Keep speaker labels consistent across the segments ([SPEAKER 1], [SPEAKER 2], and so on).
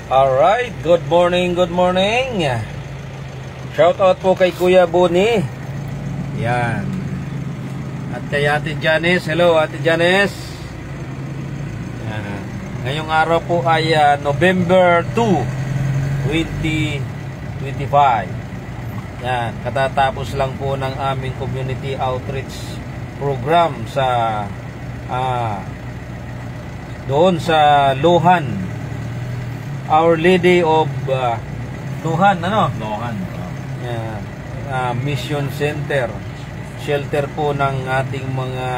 [SPEAKER 1] Alright, good morning, good morning. Shout out po kay Kuya Buni. Yan. At kay Ate Janice. Hello Ate Janice. Yan. Ngayong araw po ay November 2, 2025. Yan, katatapos lang po ng aming community outreach program sa doon sa Luhan, Our Lady of Luhan, ano?
[SPEAKER 2] Luhan.
[SPEAKER 1] Mission Center. Shelter po ng ating mga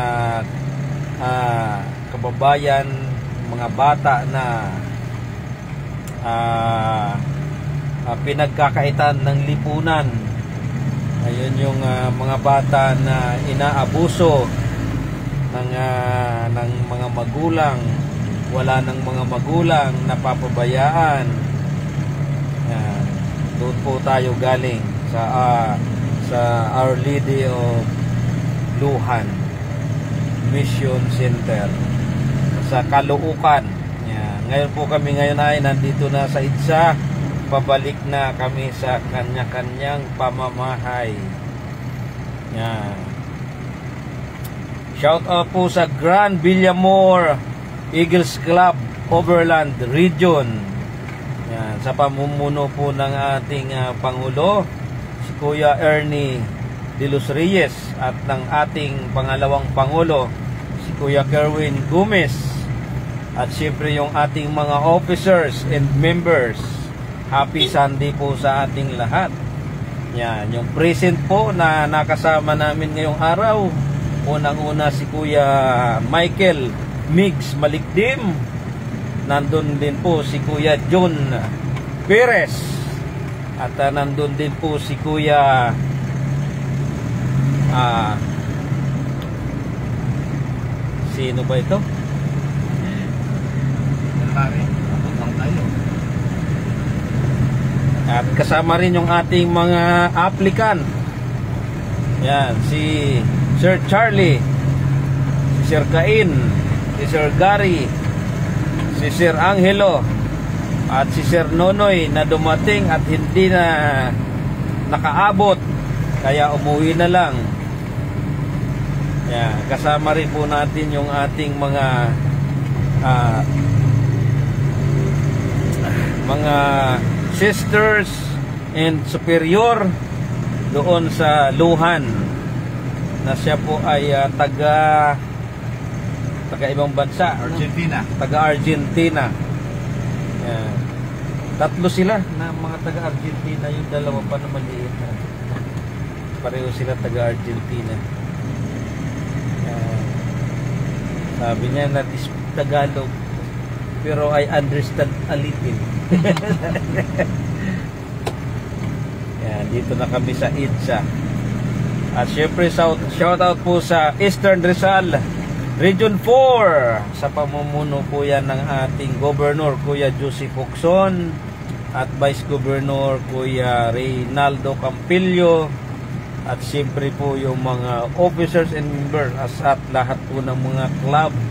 [SPEAKER 1] kababayan, mga bata na pinagkakaitan ng lipunan. Ayun yung mga bata na inaabuso ng mga magulang, wala ng mga magulang, napapabayaan. Doon po tayo galing sa Our Lady of Luhan Mission Center sa Caloocan. Ngayon po kami ay nandito na sa EDSA. Pabalik na kami sa kanya-kanyang pamamahay. Shout out po sa Grand Villamor Eagles Club Overland Region. Yan, sa pamumuno po ng ating Pangulo, si Kuya Ernie De Los Reyes, at ng ating pangalawang Pangulo, si Kuya Kerwin Gomez, at siyempre yung ating mga officers and members. Happy Sunday po sa ating lahat. Yan, yung present po na nakasama namin ngayong araw, unang-una si Kuya Michael Migs Malikdim. Nandun din po si Kuya John Perez. At nandun din po si Kuya sino ba ito? At kasama rin yung ating mga applicant. Yan, si Sir Charlie, si Sir Cain, si Sir Gary, si Sir Angelo, at si Sir Nonoy na dumating at hindi na nakaabot, kaya umuwi na lang. Yan, kasama rin po natin yung ating mga sisters and superior doon sa Luhan, na siya po ay taga ibang bansa,
[SPEAKER 2] Argentina.
[SPEAKER 1] Taga Argentina. Yan. Tatlo sila na mga taga Argentina, yung dalawa pa na maliit. Pareho sila taga Argentina. Yan. Sabi niya na Tagalog, pero I understand a little. Yan, dito na kami sa EDSA. At syempre shout out po sa Eastern Rizal Region 4, sa pamumuno po yan ng ating Governor Kuya Joseph Ocson at Vice Governor Kuya Reynaldo Campillo, at syempre po yung mga officers and members at lahat po ng mga clubs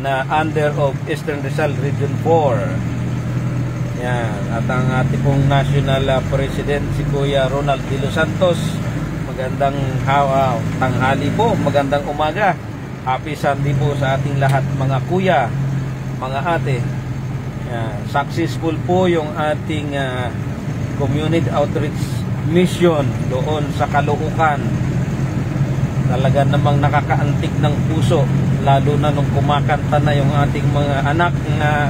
[SPEAKER 1] na under of Eastern Rizal Region 4. Yan. At ang ating pong National President, si Kuya Ronald De Los Santos. Magandang tanghali po, magandang umaga. Happy Sunday po sa ating lahat, mga kuya, mga ate. Yan. Successful po yung ating community outreach mission doon sa Caloocan. Talaga namang nakakaantig ng puso, lalo na nung kumakanta na yung ating mga anak na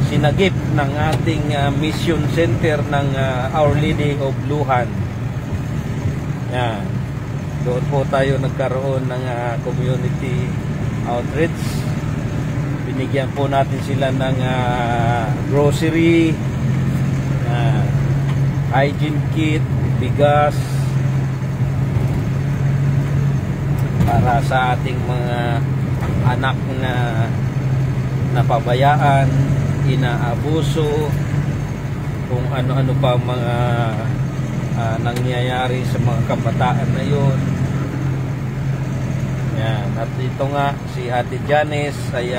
[SPEAKER 1] sinagip ng ating mission center ng Our Lady of Luhan. Yan. Doon po tayo nagkaroon ng community outreach. Binigyan po natin sila ng grocery, hygiene kit, bigas, para sa ating mga anak na napabayaan, inaabuso, kung ano-ano pa mga nangyayari sa mga kabataan na yun. Yan. At ito nga si Ate Janice ay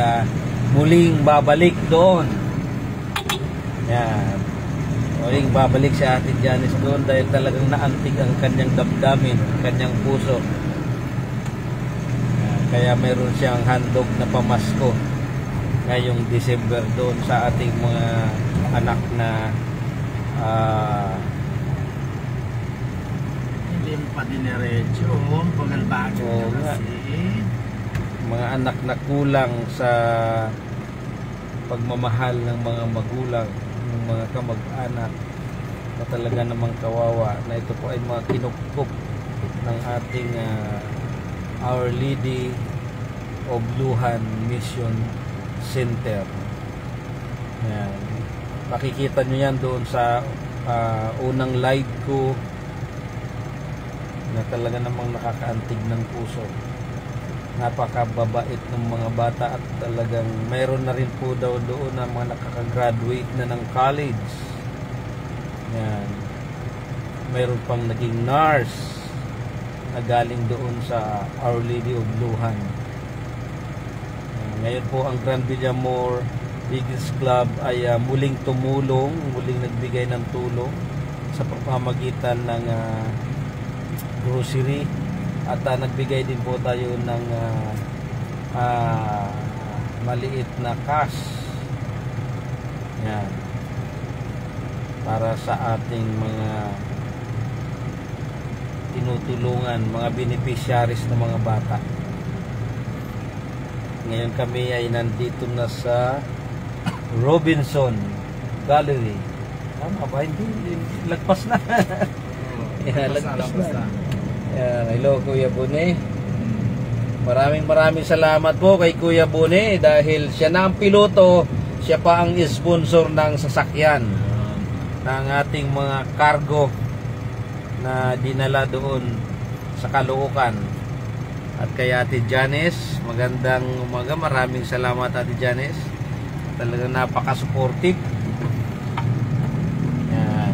[SPEAKER 1] muling babalik doon. Yan. Muling babalik si Ate Janice doon dahil talagang naantig ang kanyang damdamin, kanyang puso. Yan. Kaya meron siyang handog na pamasko ngayong December doon sa ating mga anak na
[SPEAKER 2] hindi mo pa diniretso pagalbago kasi
[SPEAKER 1] mga anak na kulang sa pagmamahal ng mga magulang, ng mga kamag-anak na talaga namang kawawa, na ito po ay mga kinukkup ng ating Our Lady of Lujan Mission Center. Yan. Makikita nyo yan doon sa unang live ko na talaga namang nakakaantig ng puso. Napakababait ng mga bata at talagang mayroon na rin po daw doon na mga nakakagraduate na ng college. Yan. Mayroon pang naging nurse na galing doon sa Our Lady of Lujan. Ngayon po ang Grand Villamor Eagles Club ay muling tumulong, muling nagbigay ng tulong sa pamamagitan ng grocery at nagbigay din po tayo ng maliit na cash. Yan. Para sa ating mga tinutulungan, mga beneficiaries ng mga bata. Ngayon kami ay nandito na sa Robinson Gallery. Tama ba? Hindi. Lagpas na. Yan, lagpas na. Yan, hello Kuya Bune. Maraming salamat po kay Kuya Bune dahil siya na ang piloto, siya pa ang sponsor ng sasakyan ng ating mga cargo na dinala doon sa Caloocan. At kay Ate Janice, magandang umaga. Maraming salamat Ate Janice. Talagang napaka-supportive. Yan.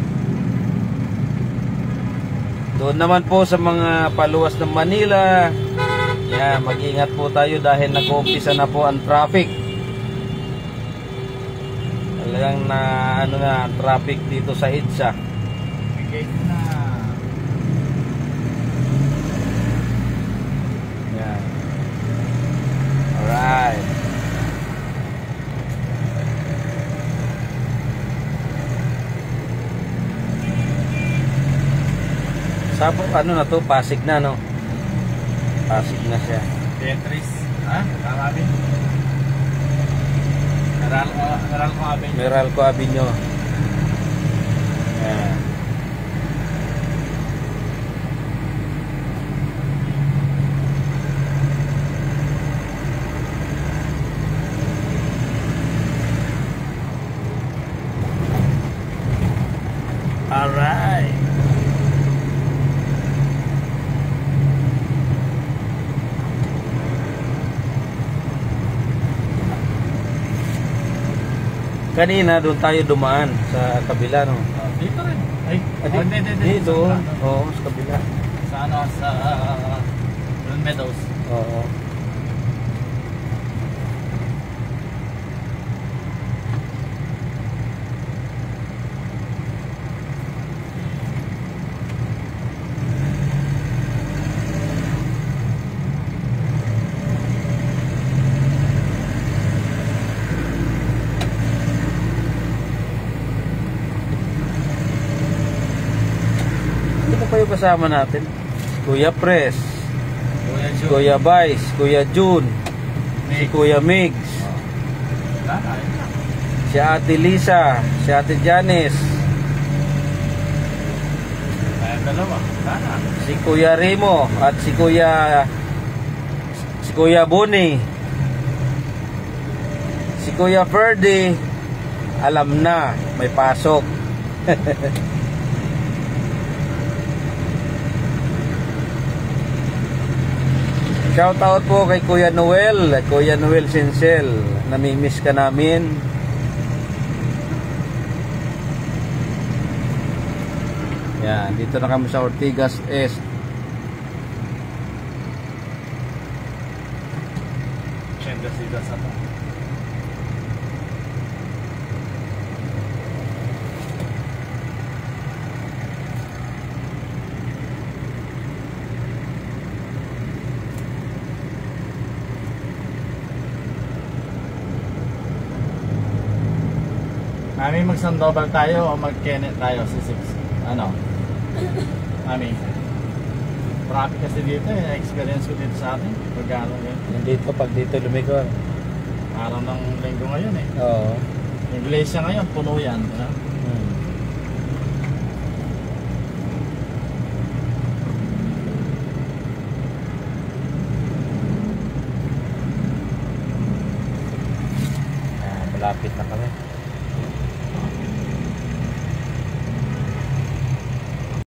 [SPEAKER 1] Doon naman po sa mga paluwas ng Manila, yan, mag-ingat po tayo dahil nag-uumpisa na po ang traffic. Talagang na ano na ang traffic dito sa EDSA.
[SPEAKER 2] bigay na
[SPEAKER 1] Yan. Alright. Sabo, ano na to? Pasig na, no? Pasig na siya.
[SPEAKER 2] Tetris ha? Karabin Meralco Avenue.
[SPEAKER 1] Meralco Avenue. Yan. Alright. Kanina doon tayo dumaan sa kabila, no?
[SPEAKER 2] Dito rin. Ay,
[SPEAKER 1] dito. Oo, sa kabila.
[SPEAKER 2] Sa ano, sa Blue Meadows.
[SPEAKER 1] Oo. Pa yung kasama natin, Kuya Pres, Kuya Vice, Kuya June, si Kuya Migs, si Ate Lisa, si Ate Janice, si Kuya Remo at si Kuya Buni, si Kuya Ferdy. Alam na may pasok. Shout out po kay Kuya Noel Sincel. Namimiss ka namin. Yan, dito na kami sa Ortigas Est.
[SPEAKER 2] Mami, mag-Sandoval tayo o mag-Kenneth tayo sa 6? Ano? Mami. Traffic kasi dito eh. Experience ko dito sa atin. Pagkano yun.
[SPEAKER 1] Nandito, pag dito lumigor.
[SPEAKER 2] Araw ng linggo ngayon eh.
[SPEAKER 1] Oo.
[SPEAKER 2] Iglesia ngayon, puno yan.